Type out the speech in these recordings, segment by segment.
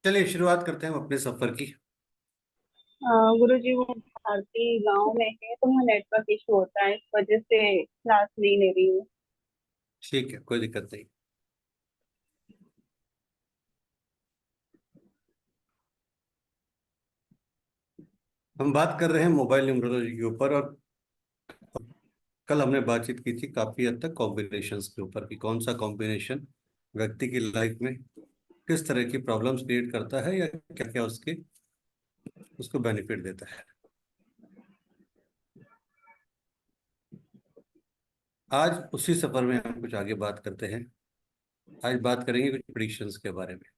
चलिए शुरुआत करते हैं हम अपने सफर की। गुरु जी, वो भारती गांव में है तो वहाँ नेटवर्क इशू होता है, इस वजह से क्लास नहीं ले रही हूँ। ठीक है, कोई दिक्कत नहीं। हम बात कर रहे हैं मोबाइल न्यूमरोलॉजी के ऊपर। और कल हमने बातचीत की थी काफी हद तक कॉम्बिनेशंस के ऊपर कि कौन सा कॉम्बिनेशन व्यक्ति की लाइफ में किस तरह की प्रॉब्लम्स क्रिएट करता है या क्या क्या उसको बेनिफिट देता है। आज उसी सफर में हम कुछ आगे बात करते हैं। आज बात करेंगे कुछ प्रिडिक्शंस के बारे में।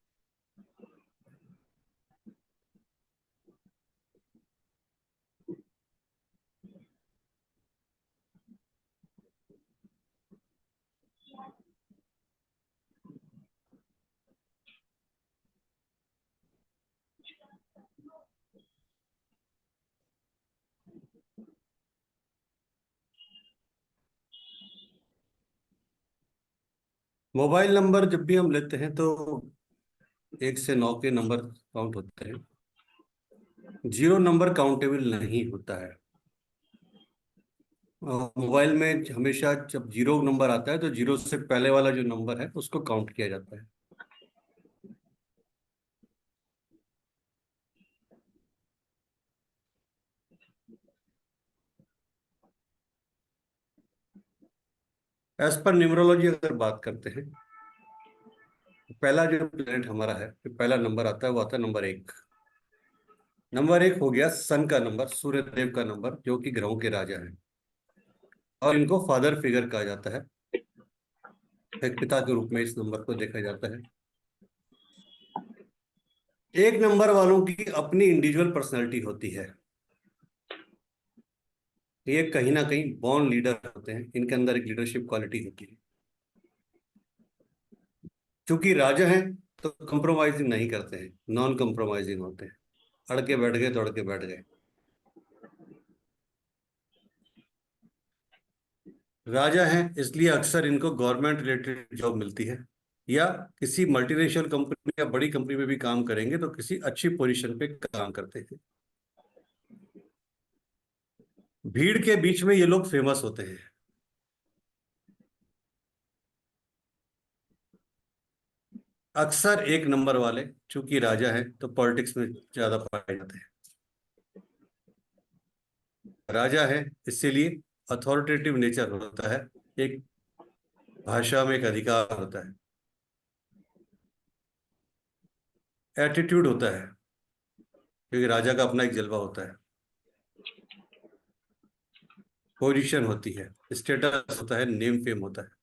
मोबाइल नंबर जब भी हम लेते हैं तो 1 से 9 के नंबर काउंट होते हैं। जीरो नंबर काउंटेबल नहीं होता है। मोबाइल में हमेशा जब जीरो नंबर आता है तो जीरो से पहले वाला जो नंबर है उसको काउंट किया जाता है। एज पर न्यूमरोलॉजी अगर बात करते हैं तो पहला जो प्लेनेट हमारा है, जो पहला नंबर आता है वो आता है नंबर 1। नंबर 1 हो गया सन का नंबर, सूर्य देव का नंबर, जो कि ग्रहों के राजा है और इनको फादर फिगर कहा जाता है। एक पिता के रूप में इस नंबर को देखा जाता है। एक नंबर वालों की अपनी इंडिविजुअल पर्सनैलिटी होती है। ये कहीं ना कहीं बॉर्न लीडर होते हैं, इनके अंदर एक लीडरशिप क्वालिटी होती है। क्योंकि राजा हैं तो कंप्रोमाइजिंग नहीं करते हैं, नॉन कंप्रोमाइजिंग होते हैं। अड़ के बैठ गए तो अड़ के बैठ गए। राजा हैं इसलिए अक्सर इनको गवर्नमेंट रिलेटेड जॉब मिलती है, या किसी मल्टीनेशनल कंपनी या बड़ी कंपनी में भी काम करेंगे तो किसी अच्छी पोजीशन पे काम करते हैं। भीड़ के बीच में ये लोग फेमस होते हैं। अक्सर एक नंबर वाले चूंकि राजा हैं तो पॉलिटिक्स में ज्यादा पाए जाते हैं। राजा है इसीलिए अथॉरिटेटिव नेचर होता है, एक भाषा में एक अधिकार होता है, एटीट्यूड होता है, क्योंकि राजा का अपना एक जलवा होता है, पोजीशन होती है, स्टेटस होता है, नेम फेम होता है।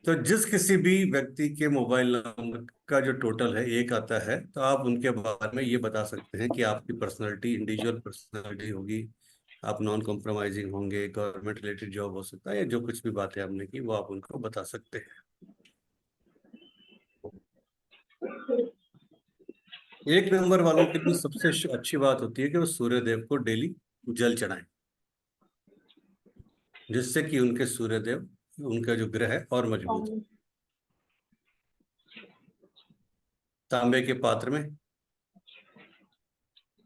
तो जिस किसी भी व्यक्ति के मोबाइल नंबर का जो टोटल है 1 आता है तो आप उनके बारे में ये बता सकते हैं कि आपकी पर्सनैलिटी इंडिविजुअल पर्सनैलिटी होगी, आप नॉन कॉम्प्रोमाइजिंग होंगे, गवर्नमेंट रिलेटेड जॉब हो सकता है, या जो कुछ भी बातें हमने की वो आप उनको बता सकते हैं। एक नंबर वालों के लिए सबसे अच्छी बात होती है कि वो सूर्य देव को डेली जल चढ़ाएं, जिससे कि उनके सूर्य देव, उनका जो ग्रह है और मजबूत हो। और तांबे के पात्र में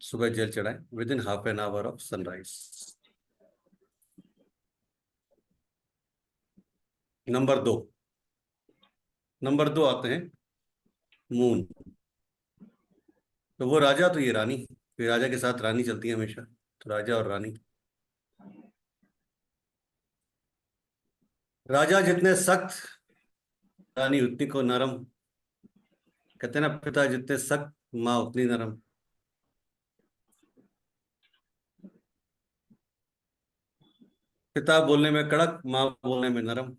सुबह जल चढ़ाएं within half an hour of sunrise. Number 2। Number 2 आते हैं मून। तो वो राजा तो ये रानी, फिर राजा के साथ रानी चलती है हमेशा, तो राजा और रानी। राजा जितने सख्त, रानी उतनी को नरम। कहते हैं ना, पिता जितने सख्त माँ उतनी नरम। पिता बोलने में कड़क, माँ बोलने में नरम।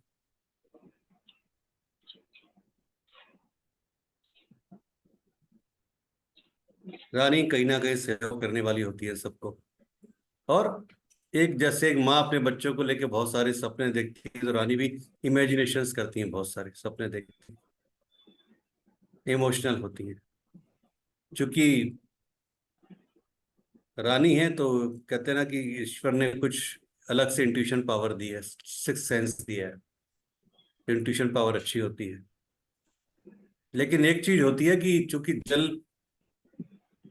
रानी कहीं ना कहीं सेवा करने वाली होती है सबको। और एक जैसे एक माँ अपने बच्चों को लेके बहुत सारे सपने देखती है, तो रानी भी इमेजिनेशंस करती हैं, बहुत सारे सपने देखती हैं, इमोशनल होती हैं। चूंकि रानी है तो कहते हैं ना कि ईश्वर ने कुछ अलग से इंट्यूशन पावर दी है, सिक्स सेंस दिया है। इंट्यूशन पावर अच्छी होती है, लेकिन एक चीज होती है कि चूंकि जल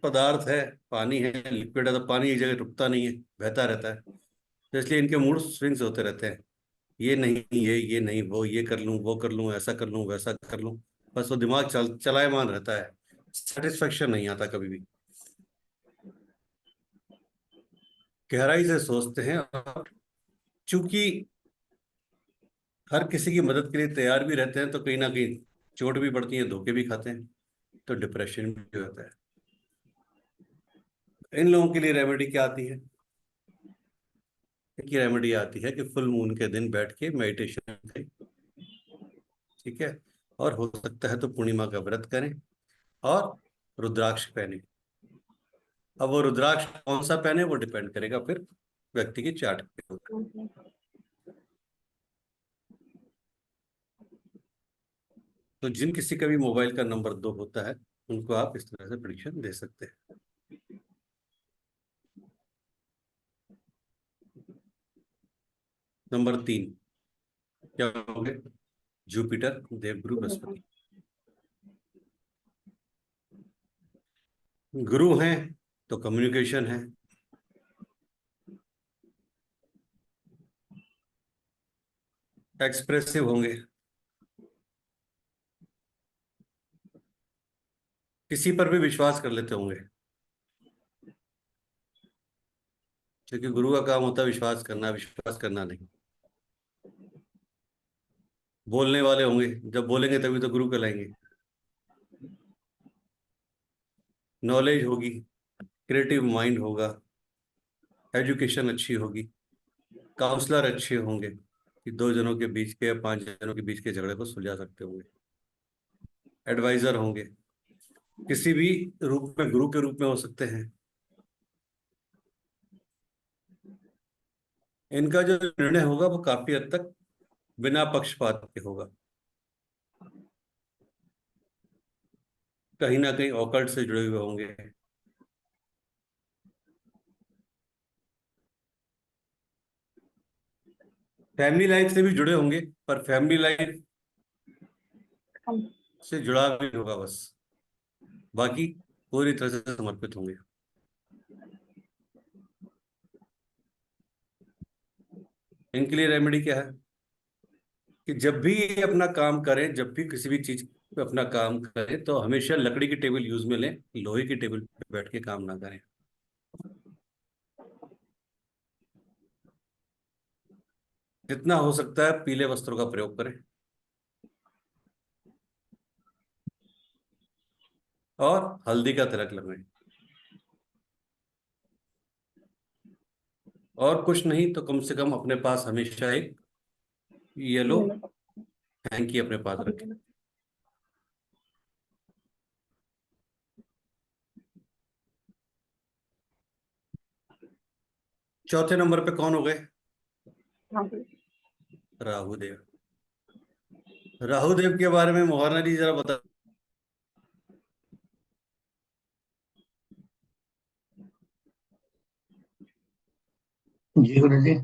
पदार्थ है, पानी है, लिक्विड है, तो पानी एक जगह रुकता नहीं है, बहता रहता है। तो इसलिए इनके मूड स्विंग्स होते रहते हैं। ये नहीं, ये नहीं, वो ये कर लूं, वो कर लूं, ऐसा कर लूं, वैसा कर लूं। बस वो दिमाग चलायमान रहता है। सेटिस्फेक्शन नहीं आता कभी भी। गहराई से सोचते हैं, और चूंकि हर किसी की मदद के लिए तैयार भी रहते हैं, तो कहीं ना कहीं चोट भी पड़ती है, धोखे भी खाते हैं, तो डिप्रेशन भी होता है। इन लोगों के लिए रेमेडी क्या आती है? की रेमेडी आती है कि फुल मून के दिन बैठ के मेडिटेशन करें। ठीक है। और हो सकता है तो पूर्णिमा का व्रत करें, और रुद्राक्ष पहने। अब वो रुद्राक्ष कौन सा पहने वो डिपेंड करेगा फिर व्यक्ति की चार्ट पे होगा। हम्म। तो जिन किसी का भी मोबाइल का नंबर 2 होता है, उनको आप इस तरह से प्रिडिक्शन दे सकते हैं। नंबर 3 क्या होंगे? जुपिटर, देवगुरु, हम्म। बृहस्पति। गुरु हैं तो कम्युनिकेशन है। एक्सप्रेसिव होंगे। किसी पर भी विश्वास कर लेते होंगे, क्योंकि गुरु का काम होता है विश्वास करना, विश्वास करना नहीं। बोलने वाले होंगे, जब बोलेंगे तभी तो गुरु कहलाएंगे। नॉलेज होगी, क्रिएटिव माइंड होगा, एजुकेशन अच्छी होगी, काउंसलर अच्छे होंगे कि 2 जनों के बीच के या 5 जनों के बीच के झगड़े को सुलझा सकते होंगे। एडवाइजर होंगे, किसी भी रूप में गुरु के रूप में हो सकते हैं। इनका जो निर्णय होगा वो काफी हद तक बिना पक्षपात के होगा। कहीं ना कहीं ऑकल्ट से जुड़े हुए होंगे। फैमिली लाइफ से भी जुड़े होंगे, पर फैमिली लाइफ हम। से जुड़ा भी होगा बस। बाकी पूरी तरह से समर्पित होंगे। इनके लिए रेमेडी क्या है? कि जब भी ये अपना काम करें, जब भी किसी भी चीज पे अपना काम करें, तो हमेशा लकड़ी की टेबल यूज में लें, लोहे की टेबल पे बैठ के काम ना करें। जितना हो सकता है पीले वस्त्रों का प्रयोग करें, और हल्दी का तिलक लगाएं। और कुछ नहीं तो कम से कम अपने पास हमेशा एक येलो मतलब हैंकी अपने पास रखें। हम। चौथे नंबर पे कौन हो गए? हाँ। राहु देव। राहु देव के बारे में मोहना जी जरा बता। जी गुरु जी।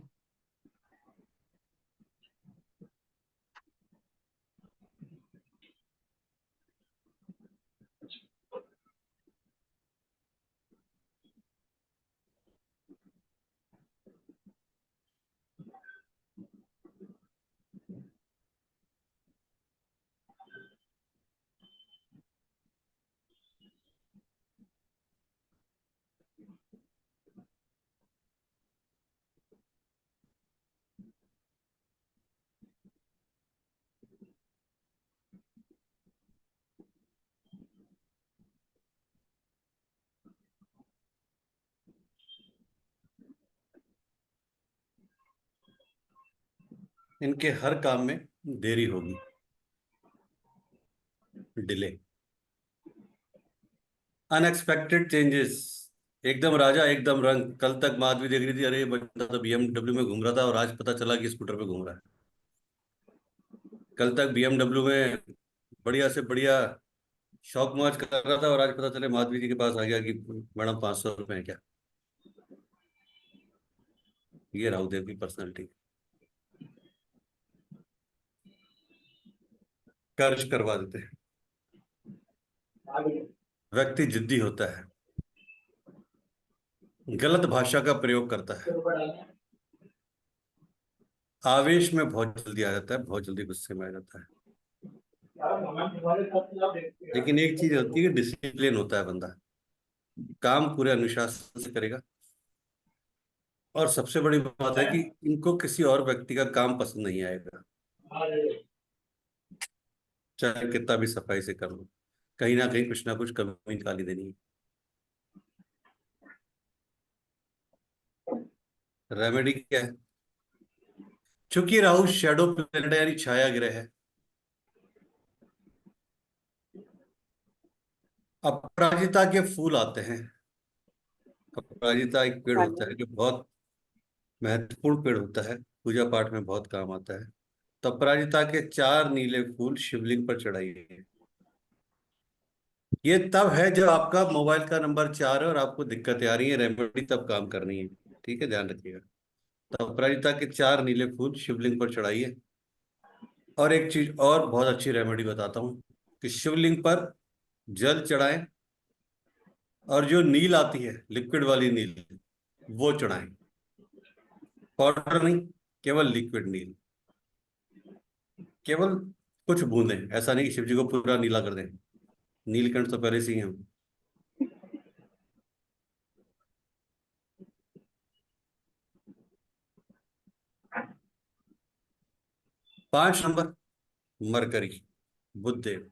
इनके हर काम में देरी होगी, डिले, अनएक्सपेक्टेड चेंजेस। एकदम राजा एकदम रंग। कल तक माधवी देख रही थी, अरे ये बंदा तो बीएमडब्ल्यू में घूम रहा था, और आज पता चला कि स्कूटर पे घूम रहा है। कल तक बीएमडब्ल्यू में बढ़िया से बढ़िया शौक मौज कर रहा था, और आज पता चले माधवी जी के पास आ गया कि मैडम 500 रुपए है क्या। ये राहुदेव की पर्सनैलिटी। कर्ज करवा देते हैं। व्यक्ति जिद्दी होता है, गलत भाषा का प्रयोग करता है, आवेश में बहुत जल्दी आ जाता है, बहुत जल्दी गुस्से में आ जाता है। लेकिन एक चीज होती है, डिसिप्लिन होता है बंदा, काम पूरे अनुशासन से करेगा। और सबसे बड़ी बात है कि इनको किसी और व्यक्ति का काम पसंद नहीं आएगा, चाहे कितना भी सफाई से कर लो, कहीं ना कुछ कमी निकाली देनी है। रेमेडी क्या है? चूंकि राहु शेडो प्लेनेट यानी छाया ग्रह है, अपराजिता के फूल आते हैं। अपराजिता एक पेड़ होता है जो बहुत महत्वपूर्ण पेड़ होता है, पूजा पाठ में बहुत काम आता है। तो अपराजिता के 4 नीले फूल शिवलिंग पर चढ़ाइए। ये तब है जब आपका मोबाइल का नंबर 4 है और आपको दिक्कतें आ रही है, रेमेडी तब काम करनी है। ठीक है, ध्यान रखिएगा। तो अपराजिता के 4 नीले फूल शिवलिंग पर चढ़ाइए। और एक चीज और बहुत अच्छी रेमेडी बताता हूँ कि शिवलिंग पर जल चढ़ाएं, और जो नील आती है लिक्विड वाली नील, वो चढ़ाएं। पाउडर नहीं, केवल लिक्विड नील, केवल कुछ बूंदें। ऐसा नहीं कि शिव जी को पूरा नीला कर दें, नीलकंठ तो पहले से ही हैं। 5 नंबर मरकरी, बुधदेव।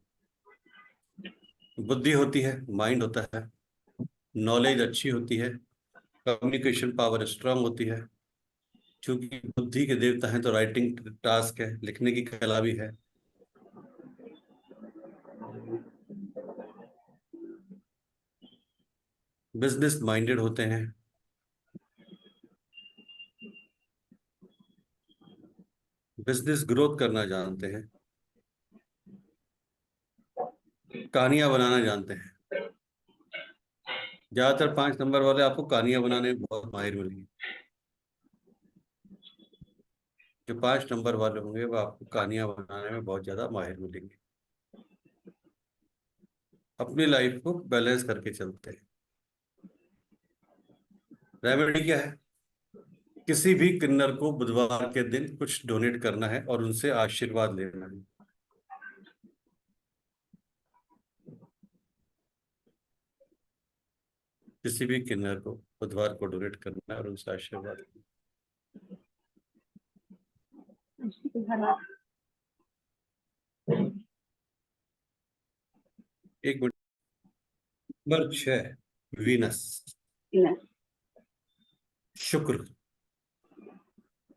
बुद्धि होती है, माइंड होता है, नॉलेज अच्छी होती है, कम्युनिकेशन पावर स्ट्रांग होती है। क्योंकि बुद्धि के देवता हैं तो राइटिंग टास्क है, लिखने की कला भी है। बिजनेस माइंडेड होते हैं, बिजनेस ग्रोथ करना जानते हैं, कहानियां बनाना जानते हैं। ज्यादातर 5 नंबर वाले आपको कहानियां बनाने में बहुत माहिर मिलेंगे। जो 5 नंबर वाले होंगे वो आपको कहानियां बनाने में बहुत ज्यादा माहिर मिलेंगे। अपनी लाइफ को बैलेंस करके चलते हैं। रेमेडी क्या है? किसी भी किन्नर को बुधवार के दिन कुछ डोनेट करना है और उनसे आशीर्वाद लेना है। किसी भी किन्नर को बुधवार को डोनेट करना है और उनसे आशीर्वाद लेना है। 1 मिनट। नंबर 6, वीनस, शुक्र।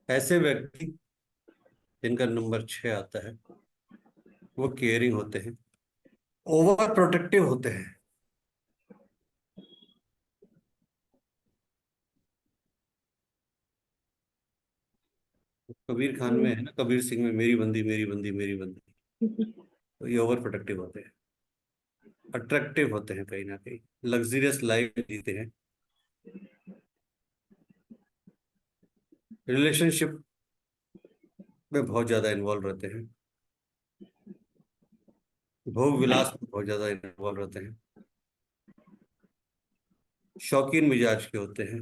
ऐसे व्यक्ति जिनका नंबर 6 आता है वो केयरिंग होते हैं, ओवर प्रोटेक्टिव होते हैं। कबीर खान में है ना, कबीर सिंह में, मेरी बंदी मेरी बंदी मेरी बंदी। तो ये ओवर प्रोटेक्टिव होते हैं, अट्रैक्टिव होते हैं, कहीं ना कहीं लग्जरियस लाइफ जीते हैं। रिलेशनशिप में बहुत ज्यादा इन्वॉल्व रहते हैं, भोग विलास में बहुत ज्यादा इन्वॉल्व रहते हैं, शौकीन मिजाज के होते हैं,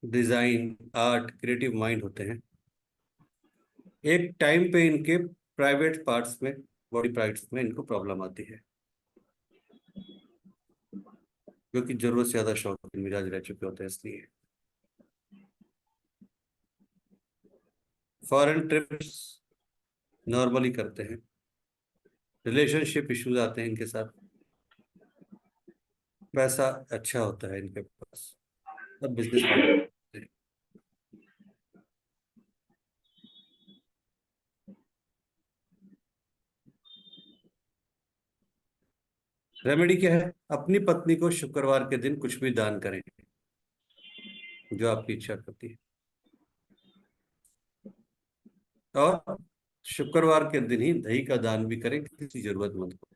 डिजाइन आर्ट क्रिएटिव माइंड होते हैं। एक टाइम पे इनके प्राइवेट पार्ट्स में, बॉडी पार्ट्स में इनको प्रॉब्लम आती है, क्योंकि जरूरत से ज्यादा शौकीन मिजाज रह चुके होते हैं इसलिए। फॉरेन ट्रिप्स नॉर्मली करते हैं, रिलेशनशिप इश्यूज आते हैं इनके साथ, पैसा अच्छा होता है इनके पास, और बिजनेस माइंड। रेमेडी क्या है? अपनी पत्नी को शुक्रवार के दिन कुछ भी दान करें जो आपकी इच्छा करती है, और शुक्रवार के दिन ही दही का दान भी करें किसी जरूरतमंद को।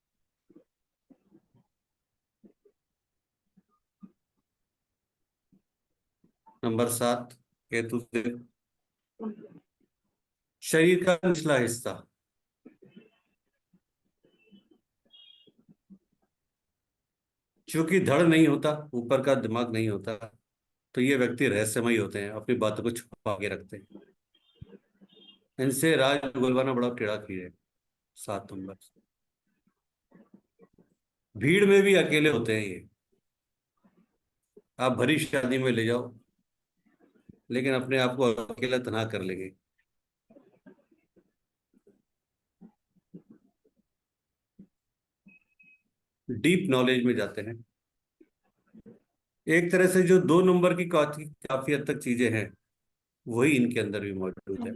नंबर 7, केतु से। शरीर का निचला हिस्सा, चूंकि धड़ नहीं होता, ऊपर का दिमाग नहीं होता, तो ये व्यक्ति रहस्यमयी होते हैं, अपनी बातों को छुपा के रखते हैं। इनसे राज उगलवाना बड़ा टेढ़ा खीर है। 7 नंबर। भीड़ में भी अकेले होते हैं ये। आप भरी शादी में ले जाओ, लेकिन अपने आप को अकेला तनहा कर लेंगे। डीप नॉलेज में जाते हैं। एक तरह से जो 2 नंबर की काफी काफी हद तक चीजें हैं, वही इनके अंदर भी मौजूद है।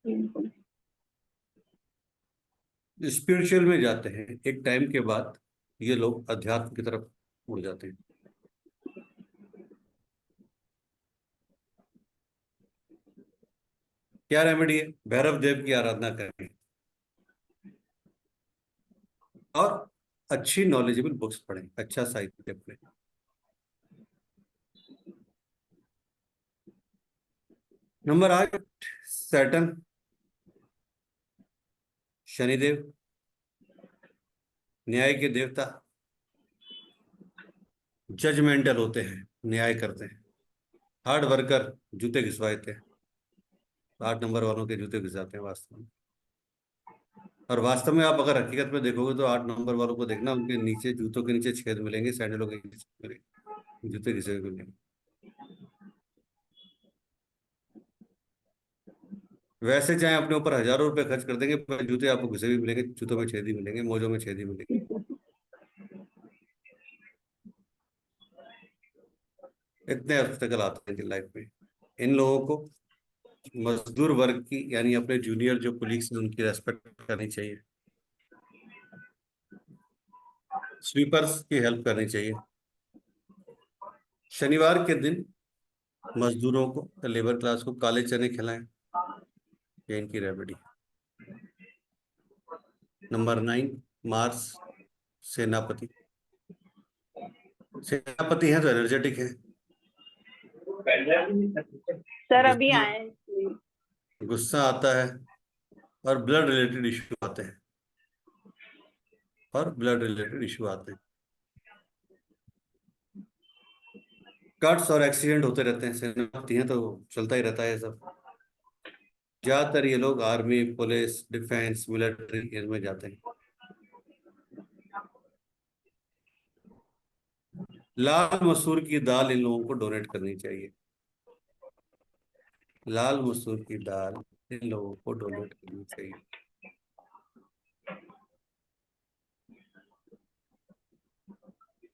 बिल्कुल। स्पिरिचुअल में जाते हैं। एक टाइम के बाद ये लोग अध्यात्म की तरफ मुड़ जाते हैं। क्या रेमेडी है? भैरव देव की आराधना करें और अच्छी नॉलेजेबल बुक्स पढ़ें, अच्छा साहित्य पढ़ें। नंबर 8, सैटर्न, शनिदेव, न्याय के देवता, जजमेंटल होते हैं, न्याय करते हैं, हार्ड वर्कर, जूते घिसवाते हैं। 8 नंबर वालों के जूते घिसाते हैं वास्तव में। और वास्तव में आप अगर हकीकत में देखोगे तो 8 नंबर वालों को देखना, उनके नीचे जूतों के नीचे छेद मिलेंगे, सैंडलों के नीचे छेद मिलेंगे, जूते घिसे हुए मिलेंगे। वैसे चाहे अपने ऊपर हजारों रुपए खर्च कर देंगे, पर जूते आपको घिसे भी मिलेंगे, जूतों में छेद ही मिलेंगे, मोजों में छेद ही मिलेंगे। इतने ऑब्स्टेकल आते हैं लाइफ में। इन लोगों को मजदूर वर्ग की, यानी अपने जूनियर जो कुलीग्स हैं, उनकी रेस्पेक्ट करनी चाहिए। स्वीपर्स की हेल्प करनी चाहिए। शनिवार के दिन मजदूरों को, लेबर क्लास को काले चने खिलाएं। ये इनकी रेमेडी। नंबर 9, मार्स, सेनापति। सेनापति हैं तो एनर्जेटिक है। सर अभी गुस्सा, आए हैं। गुस्सा आता है और ब्लड रिलेटेड इश्यू आते हैं, कट्स और एक्सीडेंट होते रहते हैं। सेनापति हैं तो चलता ही रहता है ये सब। ज्यादातर ये लोग आर्मी, पुलिस, डिफेंस, मिलिट्री इनमें जाते हैं। लाल मसूर की दाल इन लोगों को डोनेट करनी चाहिए। लाल मसूर की दाल इन लोगों को डोनेट करनी चाहिए।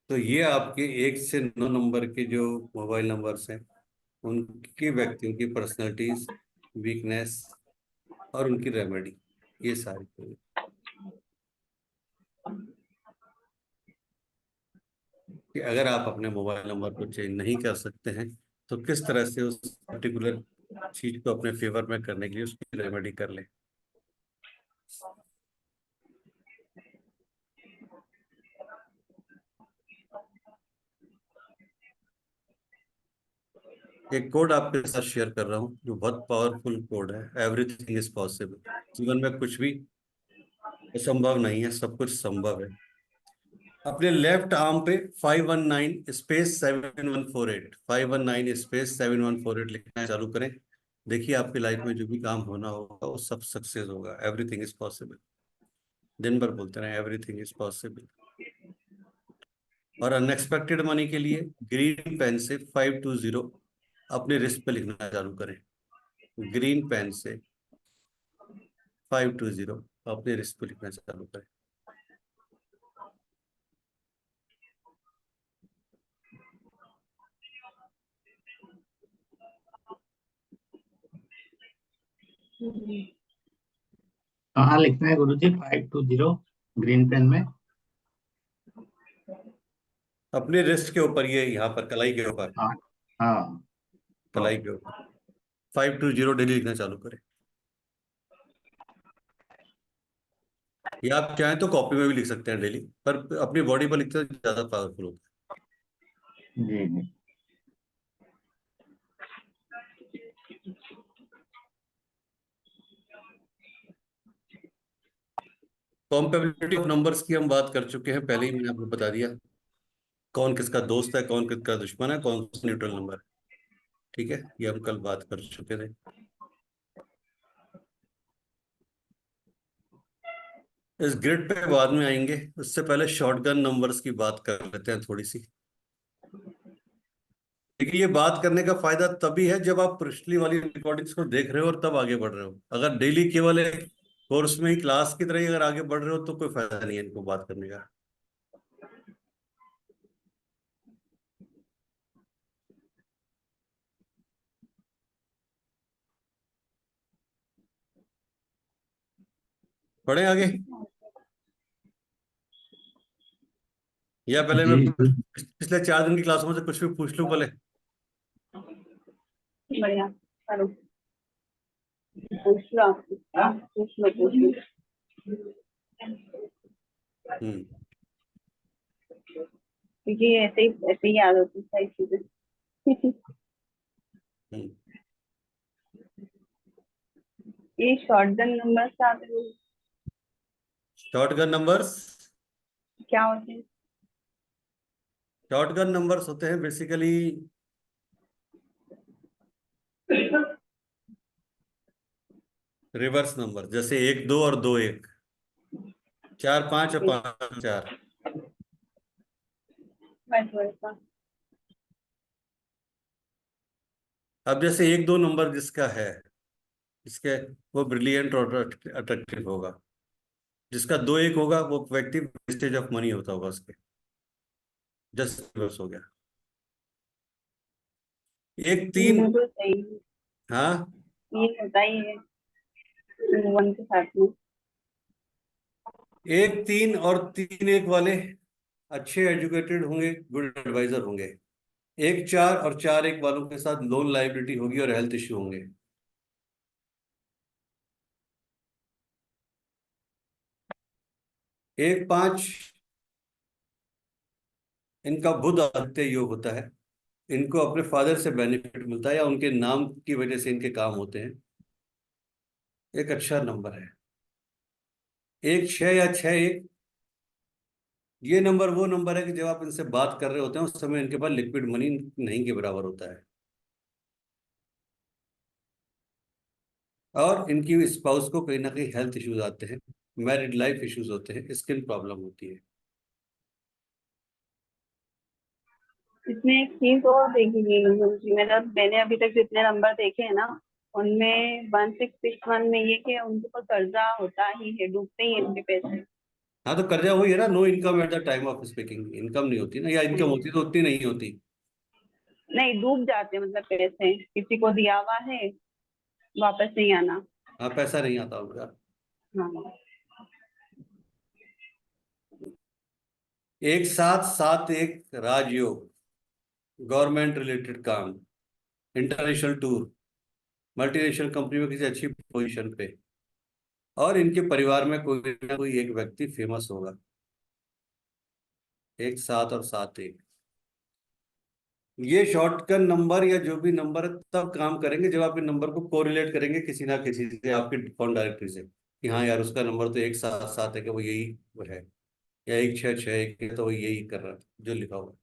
तो ये आपके 1 से 9 नंबर के जो मोबाइल नंबर्स हैं, उनकी व्यक्तियों की पर्सनैलिटीज, वीकनेस और उनकी रेमेडी, ये सारी चीजें। कि अगर आप अपने मोबाइल नंबर को चेंज नहीं कर सकते हैं, तो किस तरह से उस पर्टिकुलर चीज को अपने फेवर में करने के लिए उसकी रेमेडी कर लें। एक कोड आपके साथ शेयर कर रहा हूँ जो बहुत पावरफुल कोड है। Everything is possible. जीवन में कुछ भी असंभव नहीं है, सब कुछ संभव है। अपने लेफ्ट आर्म पे 519 स्पेस 7148, 519 स्पेस 7148 लिखना चालू करें। देखिए आपकी लाइफ में जो भी काम होना होगा वो सब सक्सेस होगा। Everything is possible. दिन भर बोलते रहे एवरीथिंग इज पॉसिबल। और अनएक्सपेक्टेड मनी के लिए ग्रीन पेन से 520 अपने रिस्ट पे लिखना चालू करें। ग्रीन पेन से 520 अपने रिस्ट पे लिखना चालू करें। कहाँ लिखना है गुरुजी? 520 ग्रीन पेन में? अपने रिस्ट के ऊपर, ये यहाँ पर कलाई के ऊपर, हाँ हाँ। कलाई के ऊपर 520 डेली लिखना चालू करें। या आप चाहें तो कॉपी में भी लिख सकते हैं डेली, पर अपनी बॉडी पर लिखते तो ज्यादा पावरफुल होता जी जी। है। कॉम्पेबिलिटी ऑफ नंबर्स की हम बात कर चुके हैं, पहले ही मैंने आपको बता दिया कौन किसका दोस्त है, कौन किसका दुश्मन है, कौन सा न्यूट्रल नंबर है। ठीक है, ये हम कल बात कर चुके थे। इस ग्रिड पे बाद में आएंगे, उससे पहले शॉटगन नंबर्स की बात कर लेते हैं थोड़ी सी। देखिए, ये बात करने का फायदा तभी है जब आप पिछली वाली रिकॉर्डिंग्स को देख रहे हो और तब आगे बढ़ रहे हो। अगर डेली केवल एक कोर्स में ही, क्लास की तरह ही अगर आगे बढ़ रहे हो तो कोई फायदा नहीं है इनको बात करने का। पढ़े आगे, या पहले जी मैं जी। पिछले 4 दिन की क्लासों में से कुछ भी पूछ लूं पहले। बढ़िया, करो, पूछ लो, आप पूछ लो, पूछ लो। हम्म। क्योंकि ऐसे ही याद होती है सारी चीजें। हम्म। ये शॉर्टगन नंबर क्या आते हैं? शॉटगन नंबर्स, क्या होते हैं? शॉटगन नंबर्स होते हैं बेसिकली रिवर्स नंबर, जैसे 1 2 और 2 1, 4 5 और 5 4। बस वैसा। अब जैसे 1 2 नंबर जिसका है, इसके, वो ब्रिलियंट और अट्रैक्टिव होगा। जिसका 2 1 होगा वो व्यक्ति वेस्टेज ऑफ मनी होता होगा उसके। जस्ट रिवर्स हो गया। 1 ये 3। बिल्कुल सही है। हाँ। ये होता ही है वन के साथ में। 1 3 और 3 1 वाले अच्छे एजुकेटेड होंगे, गुड एडवाइजर होंगे। 1 4 और 4 1 वालों के साथ लोन लाइबिलिटी होगी और हेल्थ इश्यू होंगे। 1 5, इनका बुध आदित्य योग होता है। इनको अपने फादर से बेनिफिट मिलता है या उनके नाम की वजह से इनके काम होते हैं। एक अच्छा नंबर है। 1 6 या 6 1, ये नंबर वो नंबर है कि जब आप इनसे बात कर रहे होते हैं उस समय इनके पास लिक्विड मनी नहीं के बराबर होता है। और इनकी स्पाउस को कहीं ना कहीं हेल्थ इश्यूज आते हैं, मैरिड लाइफ इश्यूज होते हैं, स्किन प्रॉब्लम होती है। इसमें एक चीज और देखी गई है गुरुजी, मैंने अभी तक जितने नंबर देखे हैं ना, उनमें 1661 में ये कि उनके ऊपर कर्जा होता ही है, डूबते ही है इनके पैसे। हाँ, तो कर्जा वही है ना, no income at the time of speaking. Income नहीं होती ना, या इनकम होती तो उतनी नहीं होती। नहीं, डूब जाते हैं, मतलब पैसे किसी को दिया हुआ है, वापस नहीं आना। हाँ, पैसा नहीं आता उनका। हाँ। 1 7 7 1 राजयोग, गवर्नमेंट रिलेटेड काम, इंटरनेशनल टूर, मल्टीनेशनल कंपनी में किसी अच्छी पोजीशन पे, और इनके परिवार में कोई ना कोई एक व्यक्ति फेमस होगा। 1 7 और 7 1, ये शॉर्टकट नंबर या जो भी नंबर है तब काम करेंगे जब आप इन नंबर को कोरिलेट करेंगे किसी ना किसी से, आपके फोन डायरेक्टरी से, कि हाँ यार उसका नंबर तो 1 7 7 है, कि वो यही वो है, या 1 6 6 1 है, तो वो यही कर रहा है जो लिखा हुआ।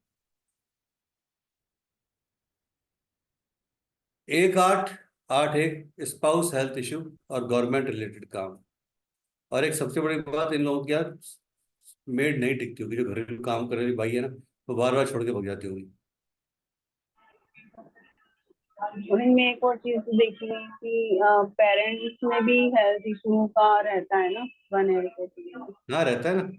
1 8 8 1 स्पाउस हेल्थ इश्यू और गवर्नमेंट रिलेटेड काम। और एक सबसे बड़ी बात, इन लोगों की यार मेड नहीं टिकती होगी, जो घरेलू काम कर रही भाई है ना, वो बार बार छोड़ के भाग जाती होगी। और इनमें एक और चीज देखी गई कि पेरेंट्स में भी हेल्थ इशू का रहता है ना, वन हेल्थ। हाँ, रहता है ना।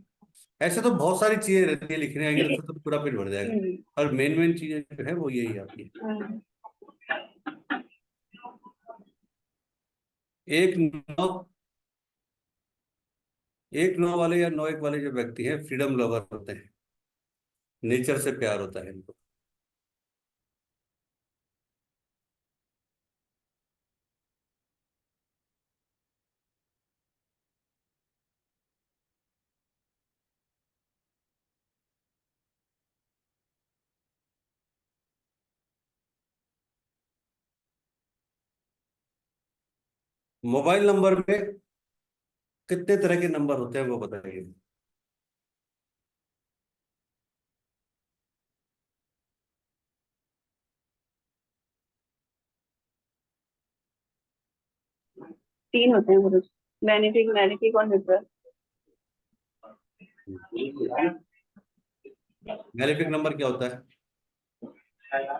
ऐसे तो बहुत सारी चीजें रहती है, लिखने आएंगे तो फिर तो पूरा पेज भर जाएगा। हम्म। और मेन मेन चीजें जो है वो यही आती है। हम्म। 1 9, 1 9 वाले या 9 1 वाले जो व्यक्ति हैं फ्रीडम लवर होते हैं, नेचर से प्यार होता है इनको। मोबाइल नंबर में कितने तरह के नंबर होते हैं वो बताइए। तीन होते हैं गुरुजी, बेनिफिक, मैलेफिक और न्यूट्रल। मैलेफिक नंबर क्या होता है?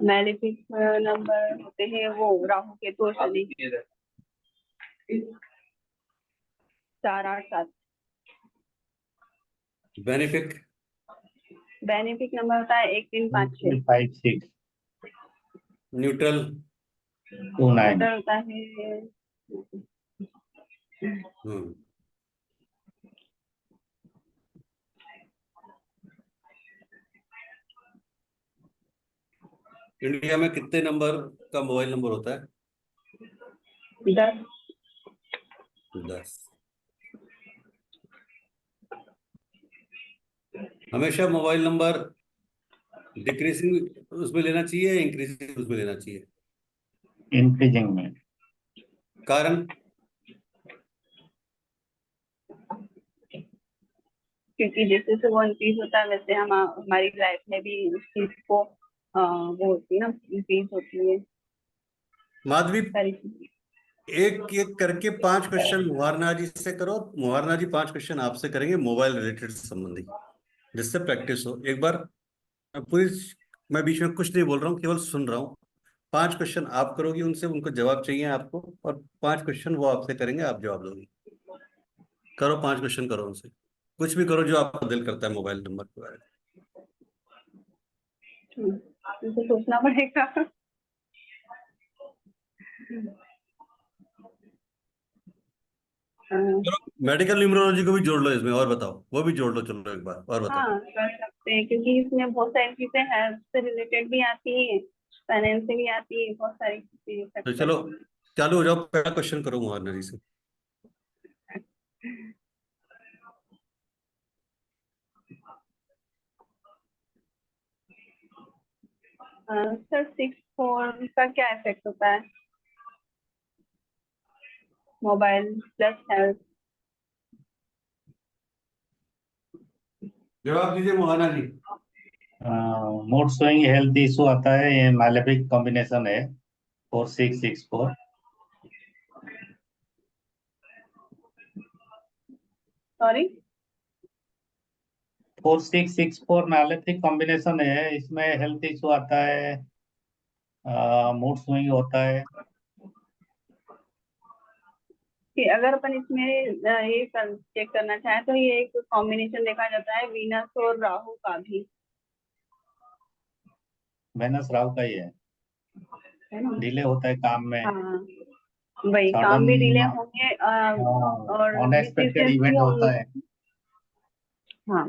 मैलेफिक नंबर होते हैं वो राहु केतु और शनि। 4, 8, 7। बेनिफिक? बेनिफिक नंबर होता है 1, 3, 5, 6। 5, 6, न्यूट्रल? 2, 9। न्यूट्रल होता है हम्म। इंडिया में कितने नंबर का मोबाइल नंबर होता है? 10। 10। हमेशा मोबाइल नंबर डिक्रीजिंग उसमें लेना चाहिए या इंक्रीजिंग उसमें लेना चाहिए? इंक्रीजिंग में। कारण? क्योंकि जैसे जैसे वो इंक्रीज होता है वैसे हम हमारी लाइफ में भी उस चीज को वो होती है ना, इंक्रीज होती है माधवी, सारी चीजें। एक एक करके 5 क्वेश्चन मुहारना जी से करो, मुहारना जी 5 क्वेश्चन आपसे करेंगे मोबाइल रिलेटेड संबंधी, जिससे प्रैक्टिस हो एक बार। पूरी, मैं बीच में कुछ नहीं बोल रहा हूँ, केवल सुन रहा हूँ। 5 क्वेश्चन आप करोगी उनसे, उनको जवाब चाहिए आपको, और 5 क्वेश्चन वो आपसे करेंगे, आप जवाब दोगे। करो 5 क्वेश्चन करो उनसे, कुछ भी करो जो आपका दिल करता है मोबाइल नंबर के बारे में। उनको सोचना पड़ेगा। हाँ। चलो मेडिकल न्यूमरोलॉजी को भी जोड़ लो इसमें, और बताओ, वो भी जोड़ लो, चलो एक बार और बताओ। हाँ, कर सकते हैं क्योंकि इसमें बहुत सारी चीजें हेल्थ से रिलेटेड भी आती है, फाइनेंस से भी आती है, बहुत सारी चीजें तो फैक्टर। चलो चालू हो जाओ, पहला क्वेश्चन करो मुहारना जी से। सर 6, 4 का क्या इफेक्ट होता है? Mobile plus health. जवाब दीजिए मुहाना जी। मूड स्विंग हेल्थ इशू आता है, ये मैलेफिक कॉम्बिनेशन है। 4, 6, 6, 4। सॉरी। 4, 6, 6, 4 मैलेफिक कॉम्बिनेशन है, इसमें हेल्थ इशू आता है, मूड स्विंग होता है। कि अगर अपन इसमें ये चेक करना चाहें तो ये एक कॉम्बिनेशन देखा जाता है वीनस और राहु का भी, वेनस राहु का ही है। है ना? डिले होता है काम में। हाँ, वही सडन, काम भी डिले होंगे और अनएक्सपेक्टेड डिसीजंस भी इवेंट होंगे। होता है। हाँ,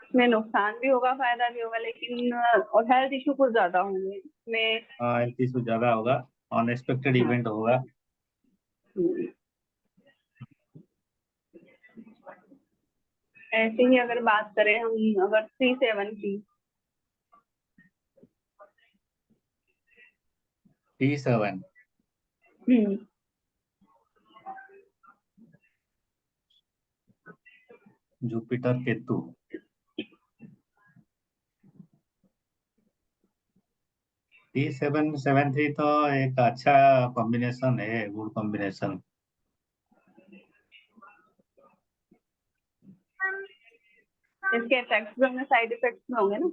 इसमें नुकसान भी होगा, फायदा भी होगा, लेकिन और हेल्थ इशू कुछ ज्यादा होंगे इसमें। हाँ, हेल्थ इशू ज्यादा होगा, अनएक्सपेक्टेड हाँ। इवेंट होगा। हम्म। ऐसे ही अगर बात करें हम, अगर 3, 7 की। T7, हम्म। जुपिटर केतु। T7, 7, 3 तो एक अच्छा कॉम्बिनेशन है, गुड कॉम्बिनेशन। इसके इफेक्ट्स भी होंगे, साइड इफेक्ट्स भी होंगे ना।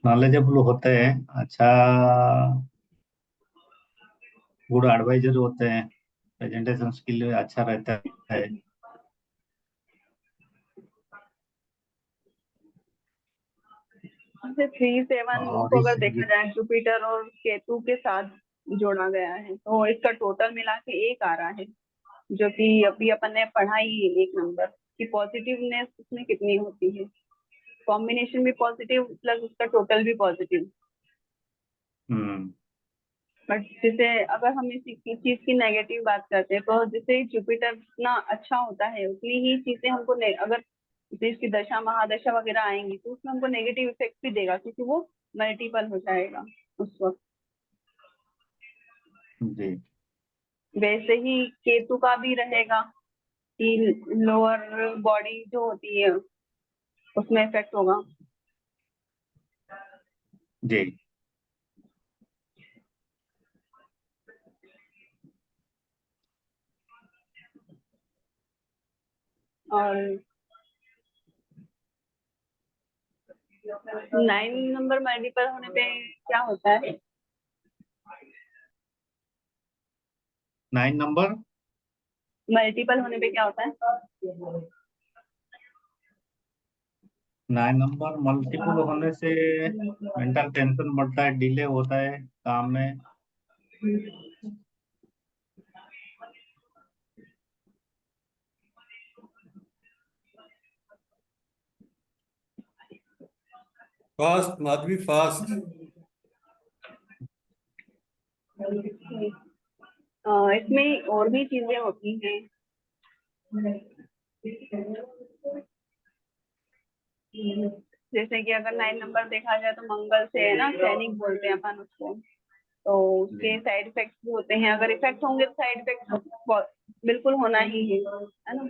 नॉलेजेबल होते हैं, अच्छा, गुड एडवाइजर होते हैं, प्रेजेंटेशन स्किल अच्छा रहता है। जैसे 3, 7 और को इस अगर देखा जाए जुपिटर और केतु के साथ जोड़ा गया है तो इसका टोटल मिला के 1 आ रहा है, जो कि अभी अपन ने पढ़ा ही है, 1 नंबर की पॉजिटिवनेस उसमें कितनी होती है। कॉम्बिनेशन भी पॉजिटिव प्लस उसका टोटल भी पॉजिटिव। हम्म बट जैसे अगर हम इसी की चीज की नेगेटिव बात करते हैं तो जैसे जुपिटर जितना अच्छा होता है उतनी ही चीजें हमको अगर जैसे इसकी दशा महादशा वगैरह आएंगी तो उसमें हमको नेगेटिव इफेक्ट भी देगा, क्योंकि वो मल्टीपल हो जाएगा उस वक्त। जी वैसे ही केतु का भी रहेगा कि लोअर बॉडी जो होती है उसमें इफेक्ट होगा। जी। और 9 नंबर मल्टीपल होने पे क्या होता है? 9 नंबर मल्टीपल होने पे क्या होता है? 9 नंबर मल्टीपल होने से मेंटल टेंशन बढ़ता है, डिले होता है काम में। Fast Madhavi, fast. इसमें और भी चीजें होती हैं, जैसे कि अगर 9 नंबर देखा जाए तो मंगल से है ना, सैनिक बोलते हैं अपन उसको। तो जी। उसके साइड इफेक्ट्स भी होते हैं, अगर इफेक्ट होंगे तो साइड इफेक्ट बिल्कुल होना ही है ना।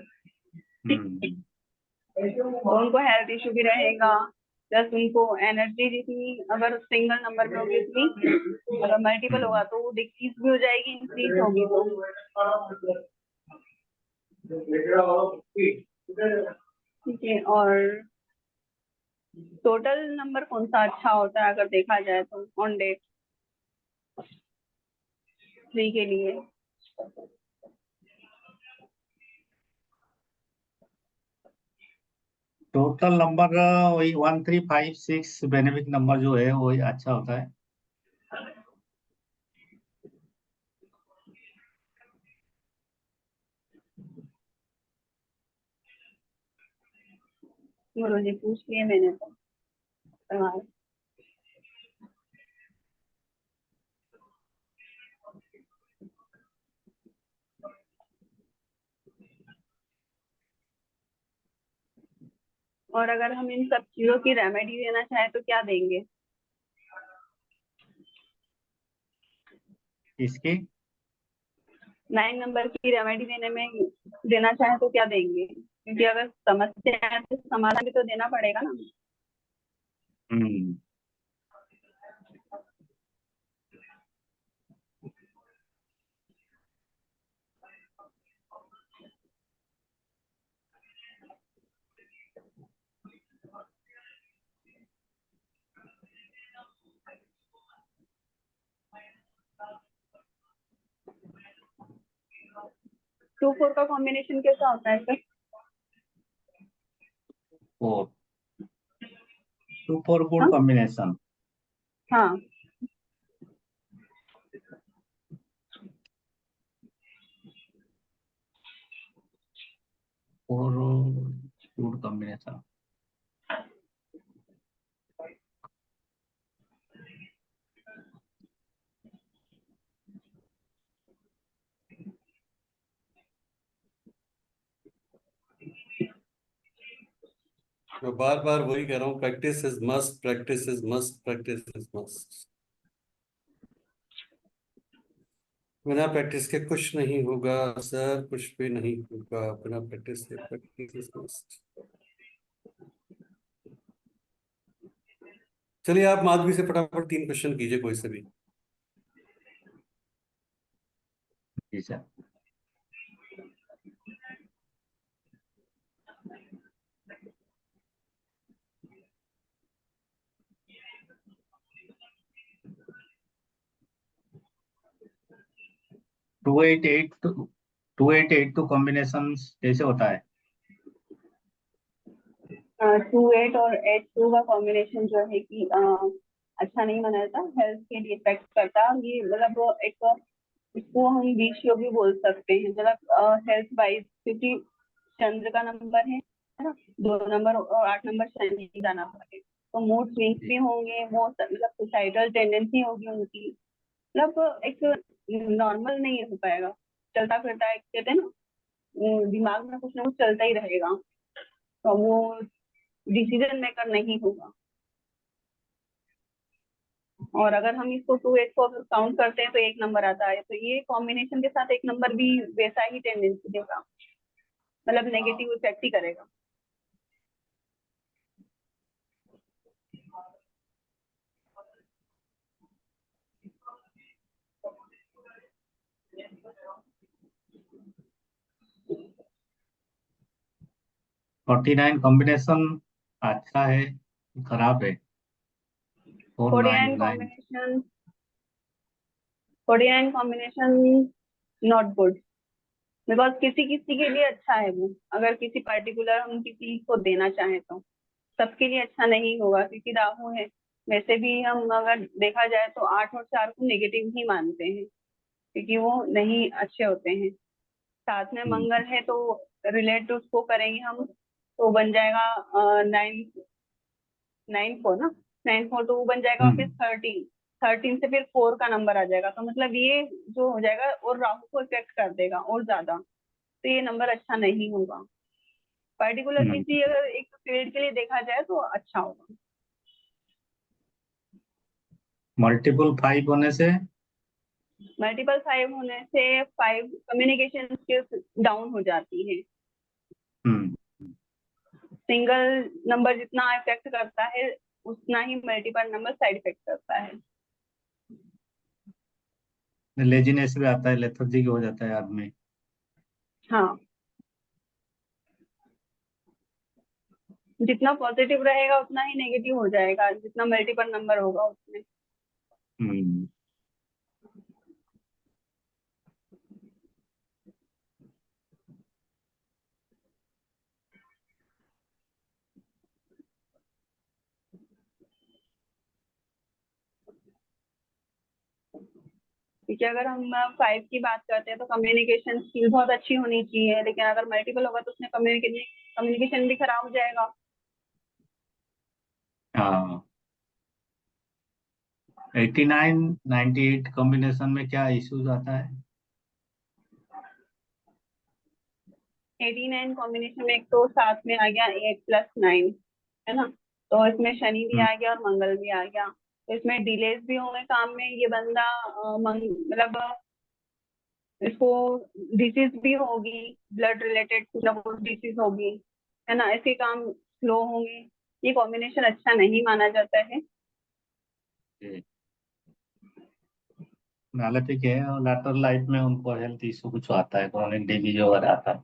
हम्म। तो उनको हेल्थ इशू भी रहेगा, प्लस उनको एनर्जी जितनी अगर सिंगल नंबर में होगी उतनी, अगर मल्टीपल होगा तो वो डिक्रीज भी हो जाएगी, इंक्रीज होगी तो। ठीक है। और टोटल नंबर कौन सा अच्छा होता है अगर देखा जाए तो ऑन डे 3 के लिए? टोटल नंबर वही 1356 बेनिफिक नंबर जो है वही अच्छा होता है। गुरु जी पूछ लिए मैंने तो। हाँ। और अगर हम इन सब चीजों की रेमेडी देना चाहें तो क्या देंगे? इसकी 9 नंबर की रेमेडी देना चाहें तो क्या देंगे? क्योंकि अगर समस्या है तो समाधान भी तो देना पड़ेगा ना। हम्म 2 4 का कॉम्बिनेशन कैसा होता है सर? 4 2 4 गुड हाँ कॉम्बिनेशन। हाँ। 4 गुड कॉम्बिनेशन। मैं बार बार वही कह रहा हूँ, practice is must, practice is must, practice is must. बिना प्रैक्टिस के कुछ नहीं होगा सर, कुछ भी नहीं होगा बिना प्रैक्टिस के। Practice is must. चलिए आप माधवी से फटाफट 3 क्वेश्चन कीजिए कोई से भी। जी सर। 2882 कॉम्बिनेशन कैसे होता है? 2 8 और 8 2 का कॉम्बिनेशन जो है कि अच्छा नहीं माना जाता, हेल्थ के लिए इफेक्ट करता है ये, मतलब एक इसको हम विषयोग भी बोल सकते हैं, मतलब हेल्थ वाइज, क्योंकि चंद्र का नंबर है ना, 2 नंबर और 8 नंबर शनि का नंबर है। तो मूड स्विंग्स जी। भी होंगे, वो मतलब सुसाइडल टेंडेंसी होगी उनकी, मतलब एक नॉर्मल नहीं हो पाएगा, चलता फिरता है कहते हैं ना, दिमाग में कुछ ना कुछ चलता ही रहेगा, तो वो डिसीजन मेकर नहीं होगा। और अगर हम इसको 2 8 को अगर काउंट करते हैं तो एक नंबर आता है, तो ये कॉम्बिनेशन के साथ एक नंबर भी वैसा ही टेंडेंसी देगा, मतलब नेगेटिव इफेक्ट ही करेगा। फोर्टी नाइन कॉम्बिनेशन अच्छा है, खराब है? Four 49 nine nine. Combination 49 combination not good, because किसी किसी के लिए अच्छा है वो, अगर किसी पर्टिकुलर हम किसी को देना चाहें तो सबके लिए अच्छा नहीं होगा, क्योंकि राहु है। वैसे भी हम अगर देखा जाए तो 8 और 4 को नेगेटिव ही मानते हैं, क्योंकि वो नहीं अच्छे होते हैं। साथ में मंगल है तो रिलेट उसको करेंगे हम, तो बन जाएगा 9 9 4 ना, 9 4 तो वो बन जाएगा वापस 13, 13 से फिर 4 का नंबर आ जाएगा, तो मतलब ये जो हो जाएगा और राहु को इफेक्ट कर देगा और ज्यादा, तो ये नंबर अच्छा नहीं होगा। पर्टिकुलर किसी अगर एक फील्ड के लिए देखा जाए तो अच्छा होगा। मल्टीपल 5 होने से? मल्टीपल 5 होने से 5 कम्युनिकेशन स्किल्स डाउन हो जाती है। हम्म। सिंगल नंबर जितना इफेक्ट करता है उतना ही मल्टीपल नंबर साइड इफेक्ट करता है। लेजीनेस भी आता है, लेथर्जी हो जाता है आदमी। हाँ, जितना पॉजिटिव रहेगा उतना ही नेगेटिव हो जाएगा, जितना मल्टीपल नंबर होगा उसमें। हम्म। क्योंकि अगर हम 5 की बात करते हैं तो कम्युनिकेशन स्किल बहुत अच्छी होनी चाहिए, लेकिन अगर मल्टीपल होगा तो उसमें कम्युनिकेशन भी खराब हो जाएगा। हाँ। 89 98 कॉम्बिनेशन में क्या इश्यूज आता है? 89 कॉम्बिनेशन में एक तो साथ में आ गया 8 + 9, है ना, तो इसमें शनि भी हम्म। आ गया और मंगल भी आ गया, तो इसमें डिलेज भी होंगे काम में। ये बंदा मतलब इसको डिसीज भी होगी, ब्लड रिलेटेड कुछ ना कुछ डिसीज होगी, है ना, इसके काम स्लो होंगे। ये कॉम्बिनेशन अच्छा नहीं माना जाता है। नालेटिक है और लेटर लाइफ में उनको हेल्थ इशू कुछ आता है, क्रॉनिक डिजीज वगैरह आता है।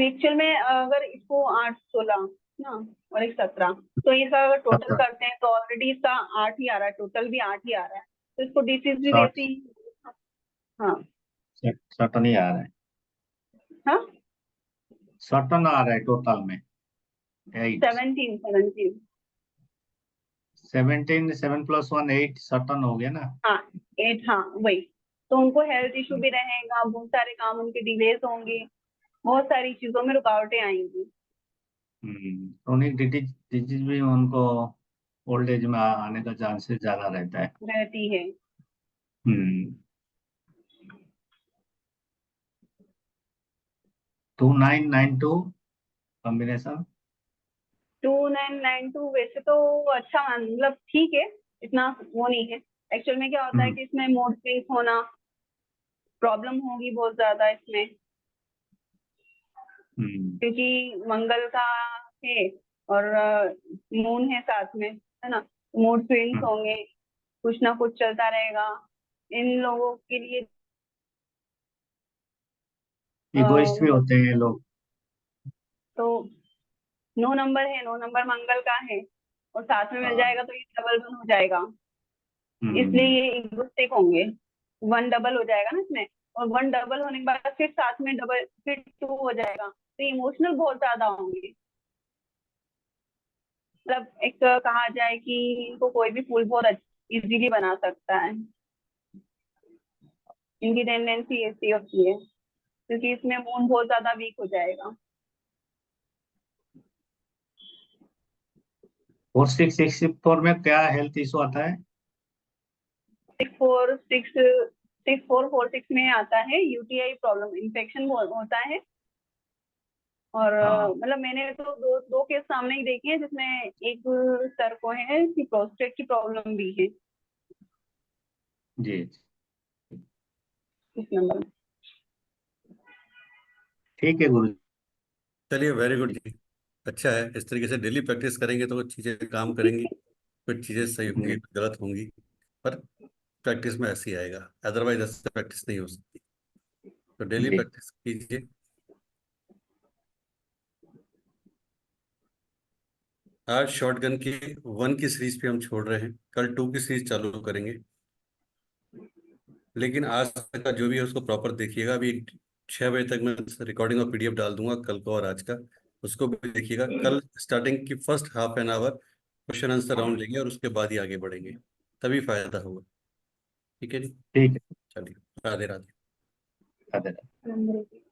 एक्चुअल में अगर इसको 8 16 ना और एक 17, तो इसका अगर टोटल सटन। करते हैं तो ऑलरेडी इसका 8 ही आ रहा है, टोटल भी 8 ही आ रहा है, तो इसको डिसीज भी शॉर्ट। वैसी ही। हाँ। सटन ही आ रहा है। हाँ, सटन आ रहा है टोटल में 8। 17 17। 17, 7 + 1 8 सटन हो गया ना। हाँ 8, हाँ वही। तो उनको हेल्थ इशू भी रहेगा, बहुत सारे काम उनके डिलेज होंगे, बहुत सारी चीजों में रुकावटें आएंगी। क्रॉनिक डिजीज भी उनको ओल्ड एज में आने का चांसेस ज्यादा रहता है। रहती है। हम्म। 2992 कॉम्बिनेशन। 2992 वैसे तो अच्छा मतलब ठीक है, इतना वो नहीं है। एक्चुअल में क्या होता है हम्म। कि इसमें मूड स्विंग्स होना, प्रॉब्लम होगी बहुत ज्यादा इसमें, हम्म। क्योंकि मंगल का है और मून है साथ में, है ना, मूड स्विंग्स होंगे, कुछ ना कुछ चलता रहेगा इन लोगों के लिए। इगोइस्ट भी मतलब होते हैं लोग। तो 9 नंबर है, 9 नंबर मंगल का है, और साथ में मिल हाँ। जाएगा तो ये डबल 1 हो जाएगा, इसलिए हम्म। ये इगोस्टिक होंगे। 1 डबल हो जाएगा ना इसमें, और 1 डबल होने के बाद फिर साथ में डबल फिर 2 हो जाएगा, तो इमोशनल बहुत ज्यादा होंगे। मतलब एक कहा जाए कि इनको कोई भी फूल बहुत इजीली बना सकता है, इनकी टेंडेंसी ऐसी होती है, क्योंकि इसमें मून बहुत ज्यादा वीक हो जाएगा। 4664 में क्या हेल्थ इशू आता है? 6446 में आता है यूटीआई प्रॉब्लम, इन्फेक्शन होता है। और हाँ। मतलब मैंने तो दो दो केस सामने ही देखे हैं, जिसमें एक सर को है कि प्रोस्टेट की प्रॉब्लम भी है, जी। इस नंबर में। ठीक है गुरु चलिए, वेरी गुड जी। जी। अच्छा है, इस तरीके से डेली प्रैक्टिस करेंगे तो वो चीज़ें काम करेंगी। कुछ चीज़ें सही होंगी, कुछ गलत होंगी, पर प्रैक्टिस में ऐसे ही आएगा, अदरवाइज ऐसे प्रैक्टिस नहीं हो सकती। तो डेली जी प्रैक्टिस कीजिए। आज शॉटगन की 1 की सीरीज पे हम छोड़ रहे हैं, कल 2 की सीरीज चालू करेंगे। लेकिन आज तक का जो भी है उसको प्रॉपर देखिएगा। अभी 6 बजे तक मैं रिकॉर्डिंग और पीडीएफ डाल दूंगा, कल को और आज का। उसको भी देखिएगा। कल स्टार्टिंग की first half an our question answer round लेंगे और उसके बाद ही आगे बढ़ेंगे, तभी फायदा होगा। ठीक है जी। ठीक है। चलिए, राधे राधे। धन्यवाद। नंबर 1